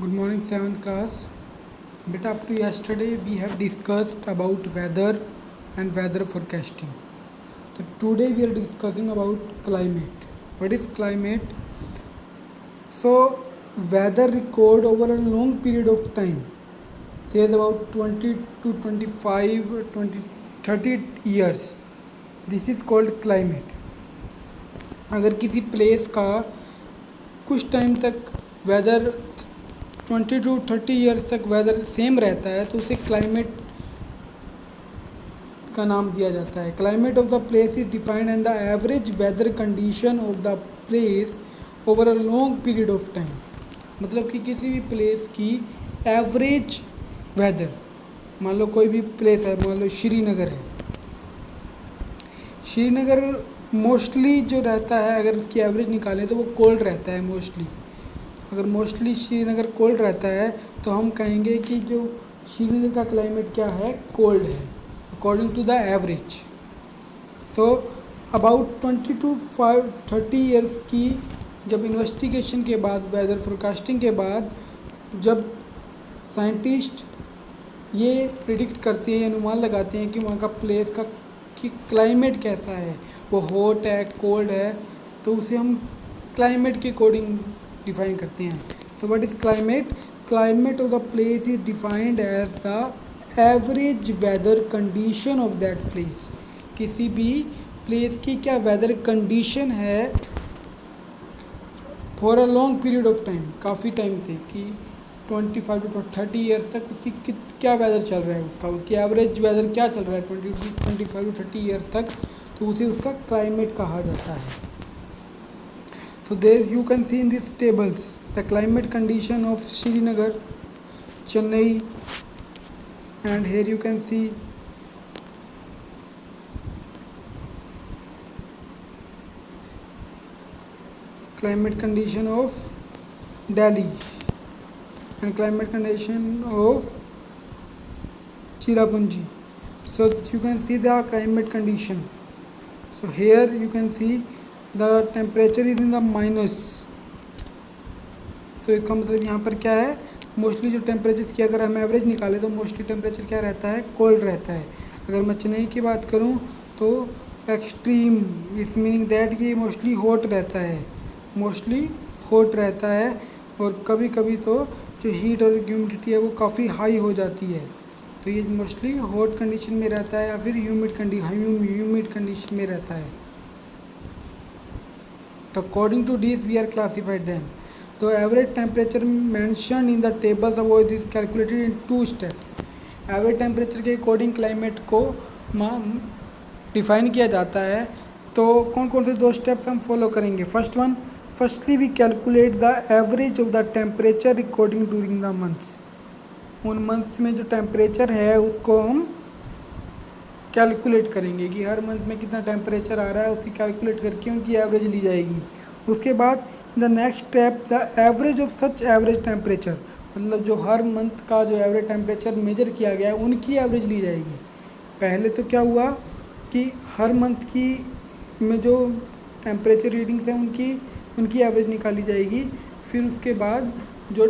Good morning, 7th class. Bit up to yesterday, we have discussed about weather and weather forecasting. So today we are discussing about climate. What is climate? So weather record over a long period of time, says about 20 to 25, 20, 30 years. This is called climate. अगर किसी place का कुछ time तक weather 20 to 30 years तक weather same रहता है तो उसे क्लाइमेट का नाम दिया जाता है. Climate of the place is defined and the average weather condition of the place over a long period of time. मतलब कि किसी भी प्लेस की एवरेज वेदर, मान लो कोई भी प्लेस है, मान लो श्रीनगर है. श्रीनगर मोस्टली जो रहता है, अगर उसकी एवरेज निकालें तो वो कोल्ड रहता है मोस्टली. अगर मोस्टली श्रीनगर कोल्ड रहता है तो हम कहेंगे कि जो श्रीनगर का क्लाइमेट क्या है, कोल्ड है according to the average. So about 20 to 30 years की जब इन्वेस्टिगेशन के बाद, वेदर फोरकास्टिंग के बाद, जब साइंटिस्ट ये प्रिडिक्ट करते हैं, अनुमान लगाते हैं कि वहाँ का प्लेस का कि क्लाइमेट कैसा है, वो हॉट है, कोल्ड है, तो उसे हम क्लाइमेट के अकॉर्डिंग डिफाइन करते हैं. So what is climate? Climate of the place is defined as the average weather condition of that place. किसी भी प्लेस की क्या वेदर कंडीशन है for a long period of time, काफ़ी टाइम से, कि 25 to 30 ईयर्स तक उसकी क्या वेदर चल रहा है, उसकी एवरेज वेदर क्या चल रहा है 25 to 30 ईयर्स तक, तो उसे उसका क्लाइमेट कहा जाता है. So there you can see in these tables the climate condition of Srinagar, Chennai, and here you can see climate condition of Delhi and climate condition of Cherrapunji. So you can see the climate condition. So here you can see the temperature is in the minus. तो इसका मतलब यहाँ पर क्या है, mostly जो temperature की अगर हम एवरेज निकालें तो मोस्टली टेम्परेचर क्या रहता है, कोल्ड रहता है. अगर मैं चेन्नई की बात करूँ तो एक्सट्रीम, इस मीनिंग डैट कि मोस्टली हॉट रहता है, मोस्टली हॉट रहता है. और कभी कभी तो जो हीट और ह्यूमिडिटी है वो काफ़ी हाई हो जाती है, तो ये मोस्टली हॉट कंडीशन में रहता है या फिर ह्यूमिड कंडीशन में रहता है. तो according to this we are classified them. तो average temperature mention in the tables above is calculated in 2 steps. Average temperature के अकॉर्डिंग क्लाइमेट को डिफाइन किया जाता है. तो कौन कौन से 2 स्टेप्स हम फॉलो करेंगे? Firstly we calculate the average of the temperature recording during the months. उन मंथ्स में जो टेम्परेचर है उसको हम कैलकुलेट करेंगे कि हर मंथ में कितना टेम्परेचर आ रहा है, उसकी कैलकुलेट करके उनकी एवरेज ली जाएगी. उसके बाद the next step the average of such average temperature, मतलब जो हर मंथ का जो एवरेज टेम्परेचर मेजर किया गया है उनकी एवरेज ली जाएगी. पहले तो क्या हुआ कि हर मंथ की में जो टेम्परेचर रीडिंग्स हैं उनकी एवरेज निकाली जाएगी. फिर उसके बाद जो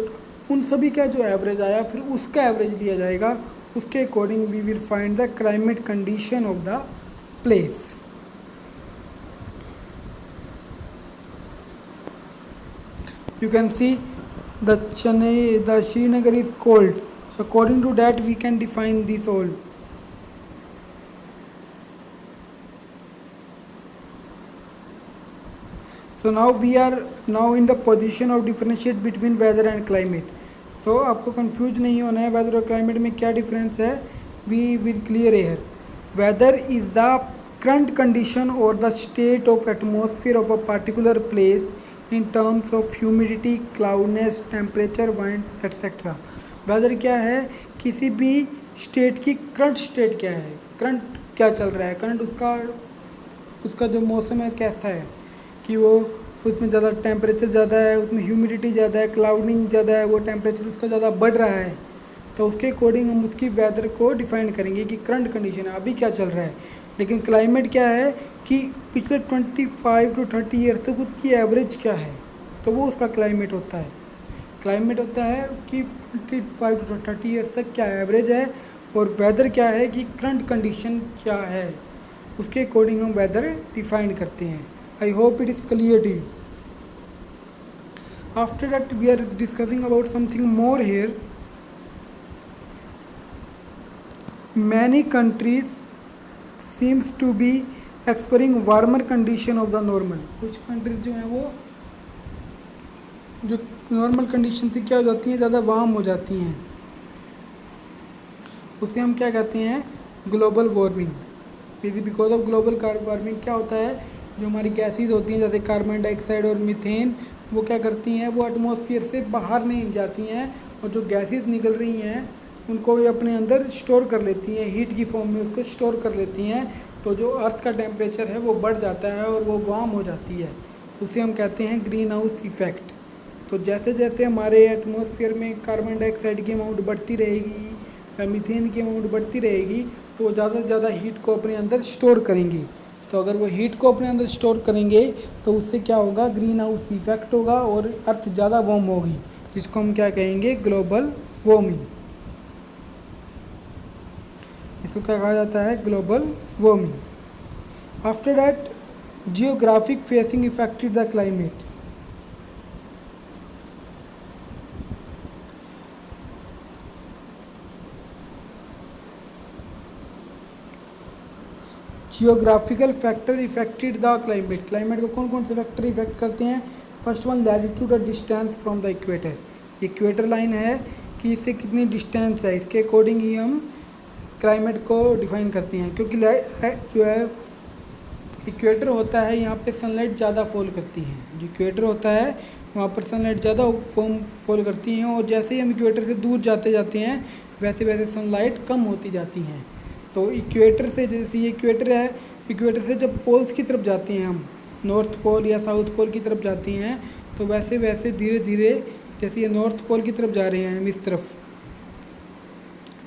उन सभी का जो एवरेज आया फिर उसका एवरेज लिया जाएगा. उसके according we will find the climate condition of the place. You can see the Srinagar is cold. So according to that we can define this all. So now we are in the position of differentiate between weather and climate. So आपको confuse नहीं होना है weather और climate में क्या difference है. We will clear here. Weather is the current condition और the state of atmosphere of a particular place in terms of humidity, cloudiness, temperature, wind etcetera. Weather क्या है, किसी भी स्टेट की करंट स्टेट क्या है, करंट क्या चल रहा है, करंट उसका जो मौसम है कैसा है, कि वो उसमें ज़्यादा टेम्परेचर ज़्यादा है, उसमें ह्यूमिडिटी ज़्यादा है, क्लाउडिंग ज़्यादा है, वो टेम्परेचर उसका ज़्यादा बढ़ रहा है, तो उसके अकॉर्डिंग हम उसकी वेदर को डिफाइन करेंगे कि करंट कंडीशन है, अभी क्या चल रहा है. लेकिन क्लाइमेट क्या है कि पिछले 25 to 30 ईयर तक उसकी एवरेज क्या है, तो वो उसका क्लाइमेट होता है. क्लाइमेट होता है कि 25 to 30 ईयर्स तक क्या एवरेज है, और वेदर क्या है कि करंट कंडीशन क्या है, उसके अकॉर्डिंग हम वेदर डिफाइन करते हैं. I hope it is clear to you. After that we are discussing about something more here. Many countries seems to be experiencing warmer condition of the normal. कुछ countries जो हैं वो जो normal condition से क्या हो जाती हैं, ज़्यादा वार्म हो जाती हैं. उसे हम क्या कहते हैं, global warming. Because of global warming क्या होता है, जो हमारी गैसेज होती हैं जैसे कार्बन डाइऑक्साइड और मीथेन, वो क्या करती हैं, वो एटमॉस्फेयर से बाहर नहीं जाती हैं, और जो गैसेज निकल रही हैं उनको ये अपने अंदर स्टोर कर लेती हैं, हीट की फॉर्म में उसको स्टोर कर लेती हैं. तो जो अर्थ का टेम्परेचर है वो बढ़ जाता है और वो वार्म हो जाती है. उसे हम कहते हैं ग्रीन हाउस इफ़ेक्ट. तो जैसे जैसे हमारे एटमॉस्फेयर में कार्बन डाइऑक्साइड की अमाउंट बढ़ती रहेगी या मीथेन की अमाउंट बढ़ती रहेगी, तो वो ज़्यादा से ज़्यादा हीट को अपने अंदर स्टोर करेंगी. तो अगर वो हीट को अपने अंदर स्टोर करेंगे तो उससे क्या होगा, ग्रीन हाउस इफ़ेक्ट होगा और अर्थ ज़्यादा वार्म होगी, जिसको हम क्या कहेंगे, ग्लोबल वार्मिंग. इसको क्या कहा जाता है, global warming. After that geographic facing affected the climate. Geographical factor affected the climate. Climate को कौन कौन से फैक्टर इफेक्ट करते हैं. फर्स्ट वन, लैटिट्यूड और distance from the equator. Equator line है कि इससे कितनी डिस्टेंस है, इसके अकॉर्डिंग ही हम क्लाइमेट को डिफाइन करते हैं. क्योंकि जो है इक्वेटर होता है, यहाँ पे सनलाइट ज़्यादा फॉल करती है. जो इक्वेटर होता है वहाँ पर सनलाइट ज़्यादा फॉल करती हैं, और जैसे ही हम इक्वेटर से दूर जाते जाते हैं वैसे वैसे सनलाइट कम होती जाती हैं. तो इक्वेटर से, जैसे ये इक्वेटर है, इक्वेटर से जब पोल्स की तरफ जाते हैं हम, नॉर्थ पोल या साउथ पोल की तरफ जाती हैं, तो वैसे वैसे धीरे धीरे, जैसे ये नॉर्थ पोल की तरफ जा रहे हैं हम इस तरफ,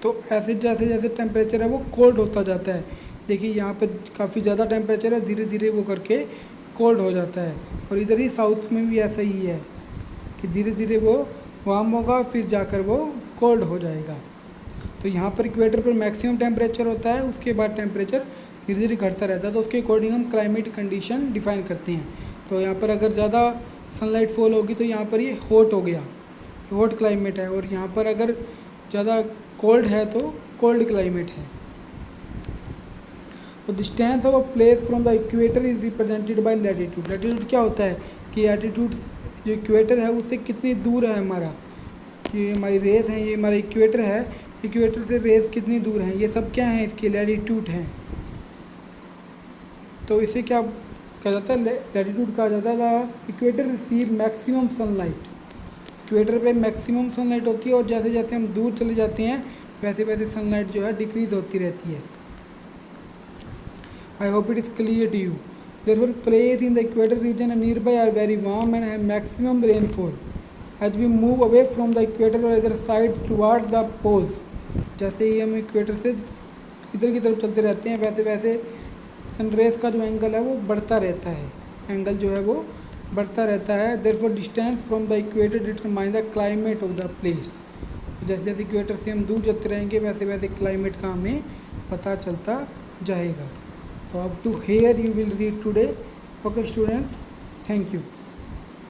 तो ऐसे जैसे जैसे टेम्परेचर है वो कोल्ड होता जाता है. देखिए यहाँ पर काफ़ी ज़्यादा टेम्परेचर है, धीरे धीरे वो करके कोल्ड हो जाता है. और इधर ही साउथ में भी ऐसा ही है कि धीरे धीरे वो वार्म होगा, फिर जाकर वो कोल्ड हो जाएगा. तो यहाँ पर इक्वेटर पर मैक्सिमम टेम्परेचर होता है, उसके बाद टेम्परेचर धीरे धीरे घटता रहता है. तो उसके अकॉर्डिंग हम क्लाइमेट कंडीशन डिफाइन करते हैं. तो यहाँ पर अगर ज़्यादा सनलाइट फॉल होगी तो यहाँ पर ये हॉट हो गया, हॉट क्लाइमेट है. और यहाँ पर अगर ज़्यादा कोल्ड है तो कोल्ड क्लाइमेट है. तो distance of a place from the equator is represented by latitude. Latitude क्या होता है कि लैटिट्यूड जो इक्वेटर है उससे कितनी दूर है हमारा, कि हमारी रेस है, ये हमारा इक्वेटर है, इक्वेटर से रेस कितनी दूर है, ये सब क्या है, इसकी लैटिट्यूड है. तो इसे क्या कहा जाता है, लैटिट्यूड कहा जाता है. Equator receive maximum sunlight. Equator पे मैक्सिमम सनलाइट होती है, और जैसे जैसे हम दूर चले जाते हैं वैसे वैसे सनलाइट जो है डिक्रीज होती रहती है. I hope it is clear to you. Therefore, place in the equator region and nearby are very warm and have maximum rainfall. As we move away from the equator or other side toward the poles, जैसे ही हम equator से इधर की तरफ चलते रहते हैं वैसे वैसे सनरेज का जो एंगल है वो बढ़ता रहता है, एंगल जो है वो बढ़ता रहता है. Therefore, distance from the equator determine the climate of the place. तो जैसे जैसे इक्वेटर से हम दूर जाते रहेंगे वैसे वैसे क्लाइमेट का हमें पता चलता जाएगा. So up to here you will read today. Okay students, thank you.